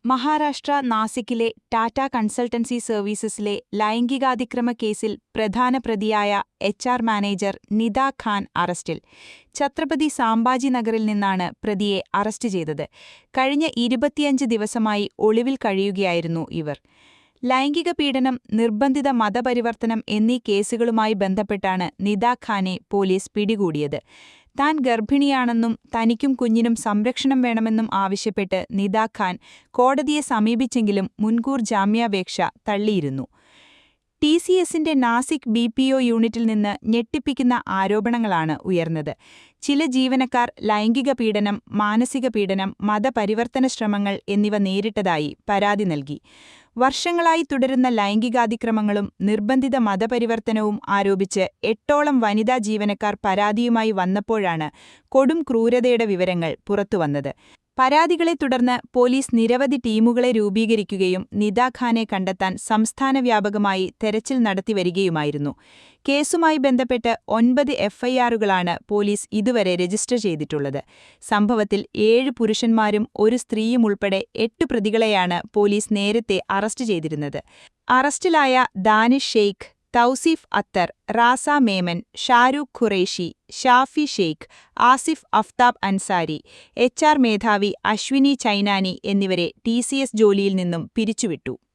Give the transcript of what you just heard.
Maharashtra നാസിക്കിലെ Tata consultancy സർവീസസിലെ ലൈംഗികാതിക്രമ കേസിൽ പ്രധാന പ്രതിയായ HR മാനേജർ നിദ ഖാൻ അറസ്റ്റിൽ. ഛത്രപതി സാംഭാജി നഗറിൽ നിന്നാണ് പ്രതിയെ അറസ്റ്റ് ചെയ്തത്. കഴിഞ്ഞ 25 ദിവസമായി ഒളിവിൽ കഴിയുകയായിരുന്നു ഇവർ. ലൈംഗിക പീഡനം, നിർബന്ധിത മതപരിവർത്തനം എന്നീ കേസുകളുമായി ബന്ധപ്പെട്ടാണ് നിദ ഖാനെ പോലീസ് പിടികൂടിയത്. താൻ ഗർഭിണിയാണെന്നും തനിക്കും കുഞ്ഞിനും സംരക്ഷണം വേണമെന്നും ആവശ്യപ്പെട്ട് നിദ ഖാൻ കോടതിയെ സമീപിച്ചെങ്കിലും മുൻകൂർ ജാമ്യാപേക്ഷ തള്ളിയിരുന്നു. TCSന്റെ നാസിക് BPO യൂണിറ്റിൽ നിന്ന് ഞെട്ടിപ്പിക്കുന്ന ആരോപണങ്ങളാണ് ഉയർന്നത്. ചില ജീവനക്കാർ ലൈംഗിക പീഡനം, മാനസിക പീഡനം, മതപരിവർത്തന ശ്രമങ്ങൾ എന്നിവ നേരിട്ടതായി പരാതി നൽകി. വർഷങ്ങളായി തുടരുന്ന ലൈംഗികാതിക്രമങ്ങളും നിർബന്ധിത മതപരിവർത്തനവും ആരോപിച്ച് 8ഓളം വനിതാ ജീവനക്കാർ പരാതിയുമായി വന്നപ്പോഴാണ് കൊടും ക്രൂരതയുടെ വിവരങ്ങൾ പുറത്തുവന്നത്. പരാതികളെ തുടർന്ന് പോലീസ് നിരവധി ടീമുകളെ രൂപീകരിക്കുകയും നിദ ഖാനെ കണ്ടെത്താൻ സംസ്ഥാനവ്യാപകമായി തെരച്ചിൽ നടത്തിവരികയുമായിരുന്നു. കേസുമായി ബന്ധപ്പെട്ട് 9 FIRകളാണ് പോലീസ് ഇതുവരെ രജിസ്റ്റർ ചെയ്തിട്ടുള്ളത്. സംഭവത്തിൽ 7 പുരുഷന്മാരും 1 സ്ത്രീയും ഉൾപ്പെടെ 8 പ്രതികളെയാണ് പോലീസ് നേരത്തെ അറസ്റ്റ് ചെയ്തിരുന്നത്. അറസ്റ്റിലായ ദാനിഷ് ഷെയ്ഖ്, തൗസീഫ് അത്തർ, റാസ മേമൻ, ഷാരൂഖ് ഖുറേഷി, ഷാഫി ഷെയ്ഖ്, ആസിഫ് അഫ്താബ് അൻസാരി, HR മേധാവി അശ്വിനി ചൈനാനി എന്നിവരെ TCS ജോലിയിൽ നിന്നും പിരിച്ചുവിട്ടു.